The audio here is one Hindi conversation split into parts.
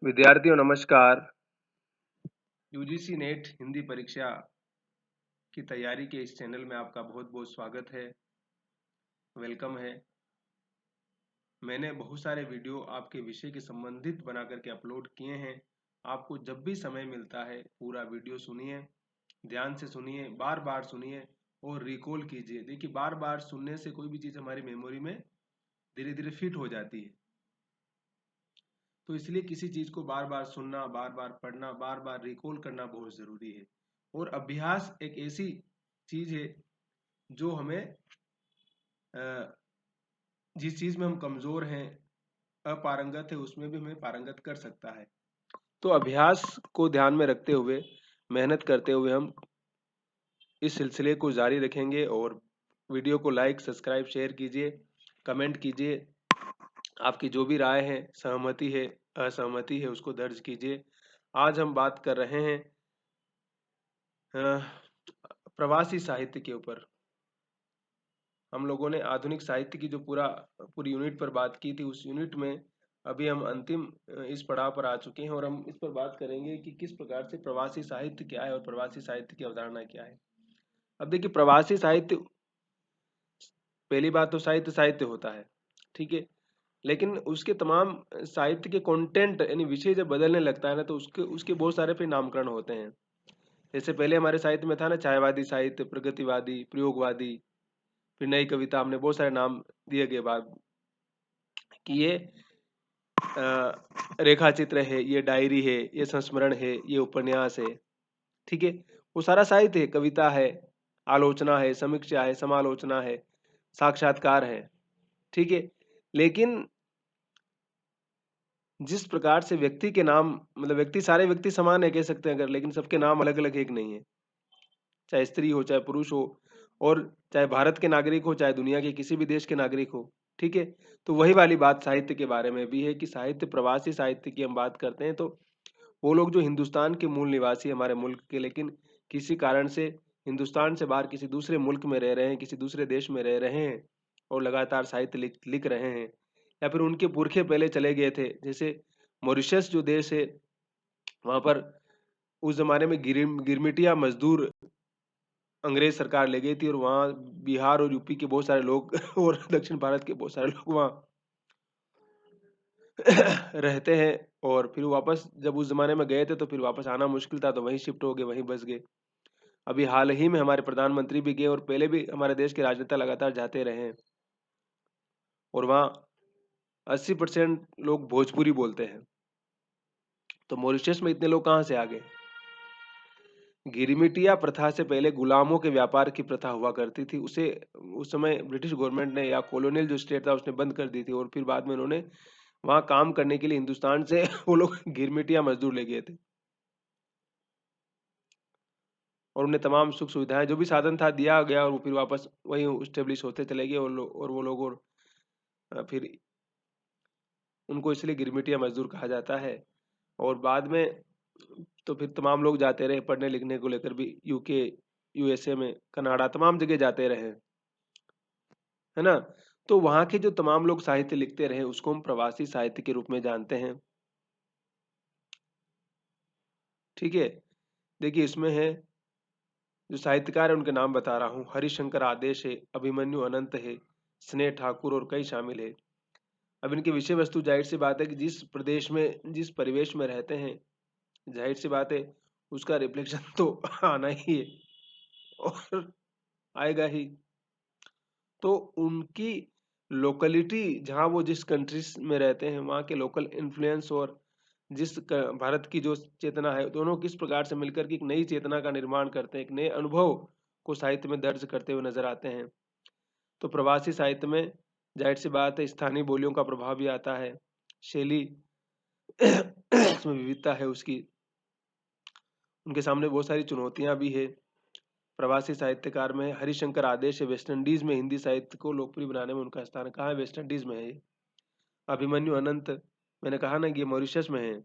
विद्यार्थियों नमस्कार। यूजीसी नेट हिंदी परीक्षा की तैयारी के इस चैनल में आपका बहुत बहुत स्वागत है, वेलकम है। मैंने बहुत सारे वीडियो आपके विषय के संबंधित बना करके अपलोड किए हैं। आपको जब भी समय मिलता है पूरा वीडियो सुनिए, ध्यान से सुनिए, बार बार सुनिए और रिकॉल कीजिए। देखिए, बार बार सुनने से कोई भी चीज़ हमारी मेमोरी में धीरे धीरे फिट हो जाती है। तो इसलिए किसी चीज़ को बार बार सुनना, बार बार पढ़ना, बार बार रिकॉल करना बहुत ज़रूरी है। और अभ्यास एक ऐसी चीज़ है जो हमें जिस चीज़ में हम कमज़ोर हैं, अपारंगत है, उसमें भी हमें पारंगत कर सकता है। तो अभ्यास को ध्यान में रखते हुए, मेहनत करते हुए हम इस सिलसिले को जारी रखेंगे। और वीडियो को लाइक, सब्सक्राइब, शेयर कीजिए, कमेंट कीजिए। आपकी जो भी राय है, सहमति है, असहमति है, उसको दर्ज कीजिए। आज हम बात कर रहे हैं प्रवासी साहित्य के ऊपर। हम लोगों ने आधुनिक साहित्य की जो पूरी यूनिट पर बात की थी, उस यूनिट में अभी हम अंतिम इस पड़ाव पर आ चुके हैं और हम इस पर बात करेंगे कि किस प्रकार से प्रवासी साहित्य क्या है और प्रवासी साहित्य की अवधारणा क्या है। अब देखिए, प्रवासी साहित्य, पहली बात तो साहित्य साहित्य होता है, ठीक है। लेकिन उसके तमाम साहित्य के कंटेंट यानी विषय जब बदलने लगता है ना, तो उसके उसके बहुत सारे फिर नामकरण होते हैं। जैसे पहले हमारे साहित्य में था ना, छायावादी साहित्य, प्रगतिवादी, प्रयोगवादी, फिर नई कविता, हमने बहुत सारे नाम दिए गए बाद कि ये रेखा चित्र है, ये डायरी है, ये संस्मरण है, ये उपन्यास है, ठीक है। वो सारा साहित्य है, कविता है, आलोचना है, समीक्षा है, समालोचना है, साक्षात्कार है, ठीक है। लेकिन जिस प्रकार से व्यक्ति के नाम, मतलब व्यक्ति, सारे व्यक्ति समान है कह सकते हैं अगर, लेकिन सबके नाम अलग अलग एक नहीं है। चाहे स्त्री हो, चाहे पुरुष हो, और चाहे भारत के नागरिक हो, चाहे दुनिया के किसी भी देश के नागरिक हो, ठीक है। तो वही वाली बात साहित्य के बारे में भी है कि साहित्य, प्रवासी साहित्य की हम बात करते हैं तो वो लोग जो हिंदुस्तान के मूल निवासी, हमारे मुल्क के, लेकिन किसी कारण से हिंदुस्तान से बाहर किसी दूसरे मुल्क में रह रहे हैं, किसी दूसरे देश में रह रहे हैं और लगातार साहित्य लिख रहे हैं, या फिर उनके पुरखे पहले चले गए थे। जैसे मॉरिशस जो देश है, वहां पर उस जमाने में गिरमिटिया मजदूर अंग्रेज सरकार ले गई थी और वहाँ बिहार और यूपी के बहुत सारे लोग और दक्षिण भारत के बहुत सारे लोग वहाँ रहते हैं। और फिर वापस जब उस जमाने में गए थे तो फिर वापस आना मुश्किल था, तो वहीं शिफ्ट हो गए, वहीं बस गए। अभी हाल ही में हमारे प्रधानमंत्री भी गए और पहले भी हमारे देश के राजनेता लगातार जाते रहे हैं। और वहाँ 80% लोग भोजपुरी बोलते हैं। तो मॉरिशस में इतने लोग कहाँ से आ गए? गिरमिटिया प्रथा से पहले गुलामों के व्यापार की प्रथा हुआ करती थी। उसे उस समय ब्रिटिश गवर्नमेंट ने, या कॉलोनियल जो स्टेट था, उसने बंद कर दी थी। और फिर बाद में उन्होंने वहां काम करने के लिए हिंदुस्तान से वो लोग गिरमिटिया मजदूर ले गए थे और उन्हें तमाम सुख सुविधाएं, जो भी साधन था, दिया गया और वो फिर वापस वहीं स्टेब्लिश होते चले गए। और वो लोग, और फिर उनको इसलिए गिरमिटिया मजदूर कहा जाता है। और बाद में तो फिर तमाम लोग जाते रहे पढ़ने लिखने को लेकर भी, यूके, यूएसए में, कनाडा, तमाम जगह जाते रहे, है ना। तो वहां के जो तमाम लोग साहित्य लिखते रहे, उसको हम प्रवासी साहित्य के रूप में जानते हैं, ठीक है। देखिए, इसमें है जो साहित्यकार है उनके नाम बता रहा हूँ। हरिशंकर आदेश है, अभिमन्यु अनंत है, स्नेह ठाकुर और कई शामिल है। अब इनकी विषय वस्तु, जाहिर सी बात है कि जिस प्रदेश में, जिस परिवेश में रहते हैं, जाहिर सी बात है उसका रिफ्लेक्शन तो आना ही है और आएगा ही। तो उनकी लोकलिटी, जहाँ वो जिस कंट्रीज में रहते हैं, वहाँ के लोकल इन्फ्लुएंस और भारत की जो चेतना है, दोनों किस प्रकार से मिलकर के एक नई चेतना का निर्माण करते हैं, एक नए अनुभव को साहित्य में दर्ज करते हुए नजर आते हैं। तो प्रवासी साहित्य में जाहिर सी बात है स्थानीय बोलियों का प्रभाव भी आता है, शैली इसमें विविधता है उसकी, उनके सामने बहुत सारी चुनौतियां भी है। प्रवासी साहित्यकार में हरिशंकर आदेश है, वेस्ट इंडीज में हिंदी साहित्य को लोकप्रिय बनाने में उनका स्थान कहाँ है? वेस्ट इंडीज में है। अभिमन्यु अनंत, मैंने कहा ना कि ये मॉरिशस में है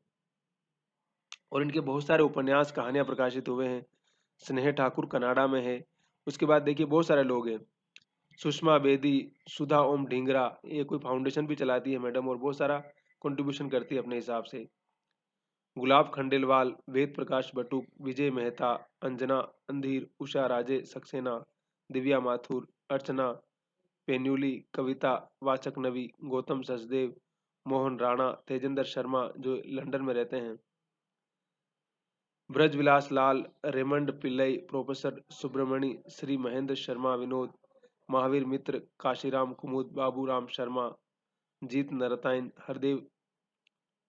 और इनके बहुत सारे उपन्यास, कहानियां प्रकाशित हुए हैं। स्नेह ठाकुर कनाडा में है। उसके बाद देखिए बहुत सारे लोग हैं, सुषमा बेदी, सुधा ओम ढींगरा, ये कोई फाउंडेशन भी चलाती है मैडम और बहुत सारा कंट्रीब्यूशन करती है अपने हिसाब से। गुलाब खंडेलवाल, वेद प्रकाश बटुक, विजय मेहता, अंजना अंधीर, उषा राजे सक्सेना, दिव्या माथुर, अर्चना पेन्युली, कविता वाचक नवी, गौतम सचदेव, मोहन राणा, तेजेंद्र शर्मा जो लंदन में रहते हैं, ब्रजविलास लाल, रेमंड पिल्लई, प्रोफेसर सुब्रमणि, श्री महेंद्र शर्मा विनोद, महावीर मित्र, काशीराम कुमुद, बाबू राम शर्मा, जीत नरताइन, हरदेव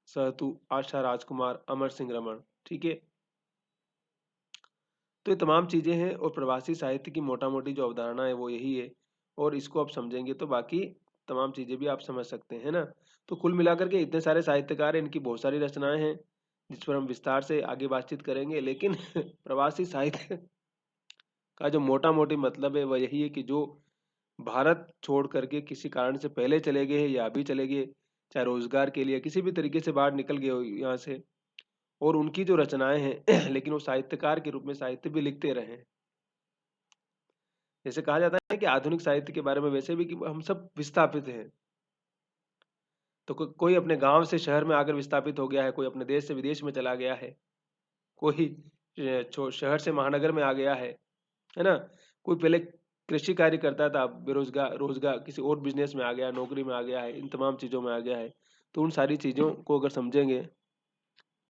सहतु, आशा राजकुमार, अमर सिंह रमन। ठीक है, तो ये तमाम चीजें हैं और प्रवासी साहित्य की मोटा मोटी जो अवधारणा है वो यही है, और इसको आप समझेंगे तो बाकी तमाम चीजें भी आप समझ सकते हैं ना। तो कुल मिलाकर के इतने सारे साहित्यकार हैं, इनकी बहुत सारी रचनाएं हैं जिस पर हम विस्तार से आगे बातचीत करेंगे, लेकिन प्रवासी साहित्य का जो मोटा मोटी मतलब है वह यही है कि जो भारत छोड़ करके किसी कारण से पहले चले गए हैं या अभी चले गए, चाहे रोजगार के लिए किसी भी तरीके से बाहर निकल गए हो यहाँ से, और उनकी जो रचनाएं हैं लेकिन वो साहित्यकार के रूप में साहित्य भी लिखते रहे हैं। जैसे कहा जाता है कि आधुनिक साहित्य के बारे में वैसे भी कि हम सब विस्थापित हैं। तो कोई अपने गांव से शहर में आकर विस्थापित हो गया है, कोई अपने देश से विदेश में चला गया है, कोई शहर से महानगर में आ गया है ना? कोई पहले कृषि कार्य करता था, बेरोजगार रोजगार किसी और बिजनेस में आ गया, नौकरी में आ गया है, इन तमाम चीज़ों में आ गया है। तो उन सारी चीज़ों को अगर समझेंगे